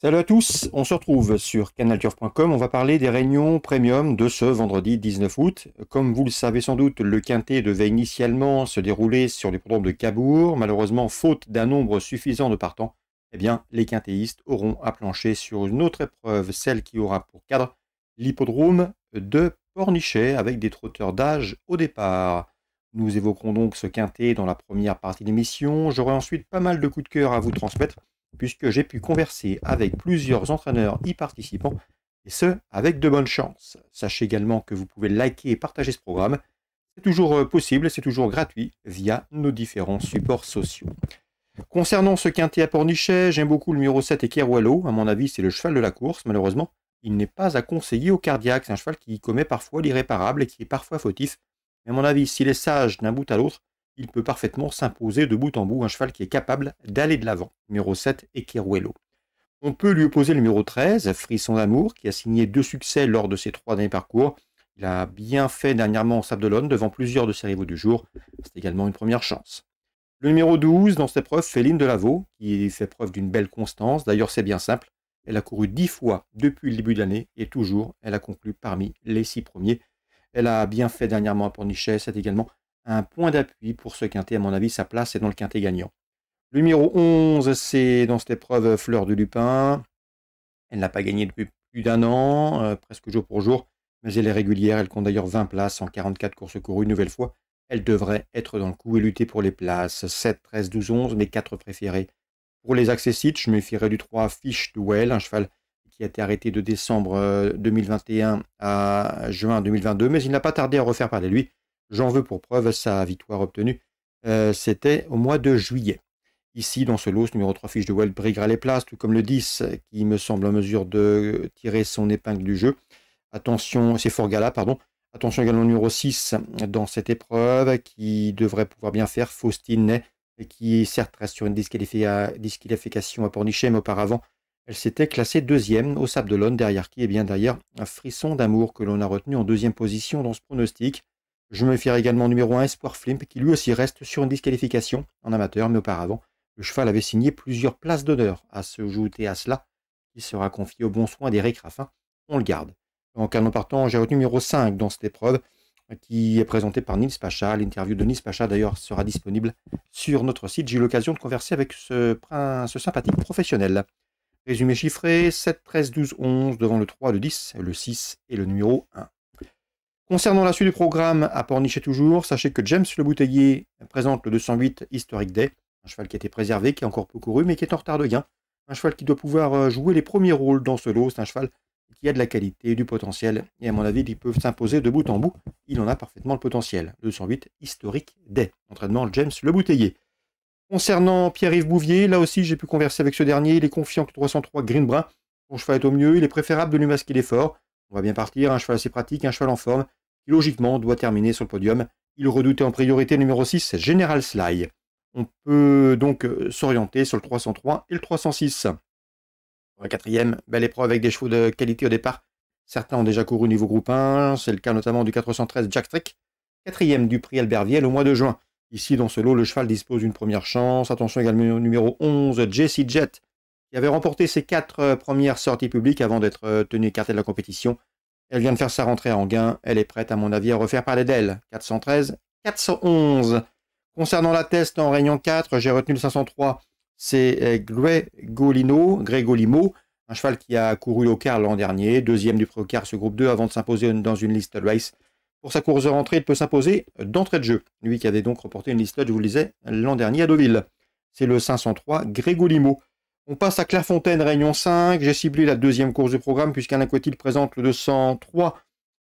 Salut à tous, on se retrouve sur canalturf.com. On va parler des réunions premium de ce vendredi 19 août. Comme vous le savez sans doute, le quintet devait initialement se dérouler sur l'hippodrome de Cabourg. Malheureusement, faute d'un nombre suffisant de partants, eh bien, les quintéistes auront à plancher sur une autre épreuve, celle qui aura pour cadre l'hippodrome de Pornichet avec des trotteurs d'âge au départ. Nous évoquerons donc ce quintet dans la première partie de l'émission. J'aurai ensuite pas mal de coups de cœur à vous transmettre, puisque j'ai pu converser avec plusieurs entraîneurs y participant, et ce, avec de bonnes chances. Sachez également que vous pouvez liker et partager ce programme. C'est toujours possible, c'est toujours gratuit, via nos différents supports sociaux. Concernant ce quintet à Pornichet, j'aime beaucoup le numéro 7 et Kerouello. À mon avis, c'est le cheval de la course. Malheureusement, il n'est pas à conseiller au cardiaque. C'est un cheval qui commet parfois l'irréparable et qui est parfois fautif. Mais à mon avis, s'il est sage d'un bout à l'autre, il peut parfaitement s'imposer de bout en bout, un cheval qui est capable d'aller de l'avant. Numéro 7, Ekeruelo. On peut lui opposer le numéro 13, Frisson d'amour, qui a signé 2 succès lors de ses 3 derniers parcours. Il a bien fait dernièrement au Sable d'Olonne devant plusieurs de ses rivaux du jour. C'est également une première chance. Le numéro 12, dans cette épreuve, Féline de Lavaux, qui fait preuve d'une belle constance. D'ailleurs, c'est bien simple. Elle a couru 10 fois depuis le début de l'année et toujours, elle a conclu parmi les 6 premiers. Elle a bien fait dernièrement à Pornichet. C'est également un point d'appui pour ce quintet. À mon avis, sa place est dans le quintet gagnant. Le numéro 11, c'est dans cette épreuve Fleur de Lupin. Elle n'a pas gagné depuis plus d'un an, presque jour pour jour, mais elle est régulière. Elle compte d'ailleurs 20 places en 44 courses courues. Une nouvelle fois, elle devrait être dans le coup et lutter pour les places. 7, 13, 12, 11, mes 4 préférés. Pour les accessites, je me fierai du 3 Fiche Duel, un cheval qui a été arrêté de décembre 2021 à juin 2022, mais il n'a pas tardé à refaire parler de lui. J'en veux pour preuve sa victoire obtenue. C'était au mois de juillet. Ici, dans ce lot, ce numéro 3 Fiche de Well briguera les places, tout comme le 10, qui me semble en mesure de tirer son épingle du jeu. Attention, c'est Fort Gala, pardon. Attention également au numéro 6 dans cette épreuve, qui devrait pouvoir bien faire, Faustine Ney, qui certes reste sur une disqualification à Pornichet, mais auparavant, elle s'était classée 2e au Sable d'Olonne, derrière qui est bien derrière un Frisson d'amour que l'on a retenu en 2e position dans ce pronostic. Je me fierai également au numéro 1 Espoir Flimp, qui lui aussi reste sur une disqualification en amateur, mais auparavant, le cheval avait signé plusieurs places d'honneur. À se ajouter à cela, il sera confié au bon soin d'Éric Raffin. On le garde. En canon partant, j'ai retenu numéro 5 dans cette épreuve, qui est présentée par Nils Pacha. L'interview de Nils Pacha, d'ailleurs, sera disponible sur notre site. J'ai eu l'occasion de converser avec ce sympathique professionnel. Résumé chiffré, 7, 13, 12, 11, devant le 3, le 10, le 6 et le numéro 1. Concernant la suite du programme, à Pornichet toujours, sachez que James Le Bouteiller présente le 208 Historic Day, un cheval qui a été préservé, qui est encore peu couru, mais qui est en retard de gain. Un cheval qui doit pouvoir jouer les premiers rôles dans ce lot. C'est un cheval qui a de la qualité, du potentiel, et à mon avis, ils peuvent s'imposer de bout en bout. Il en a parfaitement le potentiel. 208 Historic Day, entraînement James Le Bouteiller. Concernant Pierre-Yves Bouvier, là aussi, j'ai pu converser avec ce dernier. Il est confiant que 303 Greenbrun. Son cheval est au mieux. Il est préférable de lui masquer l'effort. On va bien partir. Un cheval assez pratique, un cheval en forme, qui logiquement doit terminer sur le podium. Il redoutait en priorité le numéro 6, General Sly. On peut donc s'orienter sur le 303 et le 306. Pour la 4e, belle épreuve avec des chevaux de qualité au départ. Certains ont déjà couru au niveau groupe 1. C'est le cas notamment du 413 Jack Strick, 4e du prix Albert Viel au mois de juin. Ici, dans ce lot, le cheval dispose d'une première chance. Attention également au numéro 11, Jessie Jet, qui avait remporté ses 4 premières sorties publiques avant d'être tenue écartée de la compétition. Elle vient de faire sa rentrée en gain. Elle est prête, à mon avis, à refaire parler d'elle. 413, 411. Concernant la test en réunion 4, j'ai retenu le 503. C'est Gregolimo, un cheval qui a couru au quart l'an dernier, 2e du prix au quart ce groupe 2 avant de s'imposer dans une liste race. Pour sa course de rentrée, il peut s'imposer d'entrée de jeu. Lui qui avait donc remporté une liste, je vous le disais, l'an dernier à Deauville. C'est le 503 Gregolimo. On passe à Clairefontaine, réunion 5. J'ai ciblé la 2e course du programme puisqu'Alain Coetil présente le 203.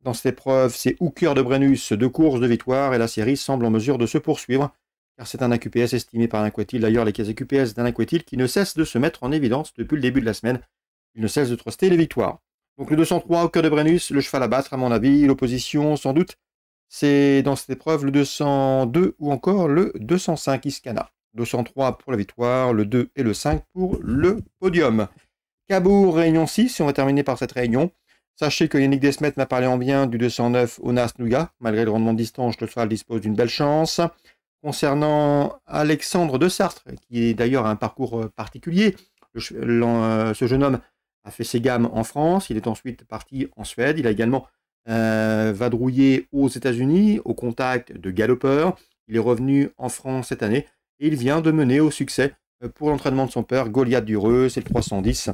Dans cette épreuve, c'est Hooker de Brennus, 2 courses de victoire et la série semble en mesure de se poursuivre car c'est un AQPS estimé par Alain Coetil. D'ailleurs, les AQPS d'Alain Coetil qui ne cessent de se mettre en évidence depuis le début de la semaine. Il ne cesse de truster les victoires. Donc le 203, Hooker de Brennus, le cheval à battre à mon avis. L'opposition, sans doute, c'est dans cette épreuve le 202 ou encore le 205 Iskana. 203 pour la victoire, le 2 et le 5 pour le podium. Cabourg, réunion 6, et on va terminer par cette réunion. Sachez que Yannick Desmet m'a parlé en bien du 209 Onas Nougat. Malgré le rendement de distance, le cheval dispose d'une belle chance. Concernant Alexandre de Sartre, qui est d'ailleurs un parcours particulier, Ce jeune homme a fait ses gammes en France, il est ensuite parti en Suède, il a également vadrouillé aux États-Unis au contact de galopeurs, il est revenu en France cette année et il vient de mener au succès pour l'entraînement de son père, Goliath Dureux, c'est le 310.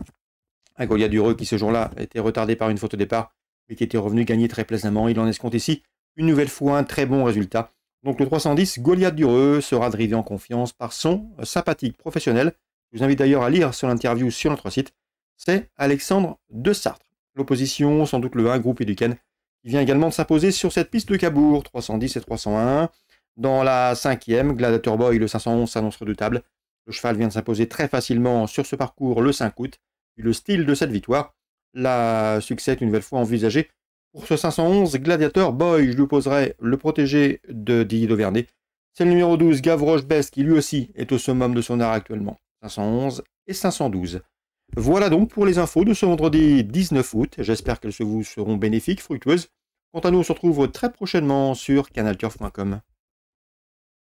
Un Goliath Dureux qui ce jour-là était retardé par une faute au départ, mais qui était revenu gagner très plaisamment. Il en escompte ici une nouvelle fois un très bon résultat. Donc le 310, Goliath Dureux, sera drivé en confiance par son sympathique professionnel. Je vous invite d'ailleurs à lire son interview sur notre site. C'est Alexandre de Sartre. L'opposition, sans doute le 1, Groupe Eduken, qui vient également de s'imposer sur cette piste de Cabourg, 310 et 301. Dans la 5e, Gladiator Boy, le 511 s'annonce redoutable. Le cheval vient de s'imposer très facilement sur ce parcours le 5 août. Vu le style de cette victoire, la succès est une nouvelle fois envisagé. Pour ce 511, Gladiator Boy, je lui opposerai le protégé de Didier Dauvernet. C'est le numéro 12, Gavroche Best, qui lui aussi est au summum de son art actuellement. 511 et 512. Voilà donc pour les infos de ce vendredi 19 août. J'espère qu'elles vous seront bénéfiques, fructueuses. Quant à nous, on se retrouve très prochainement sur canalturf.com.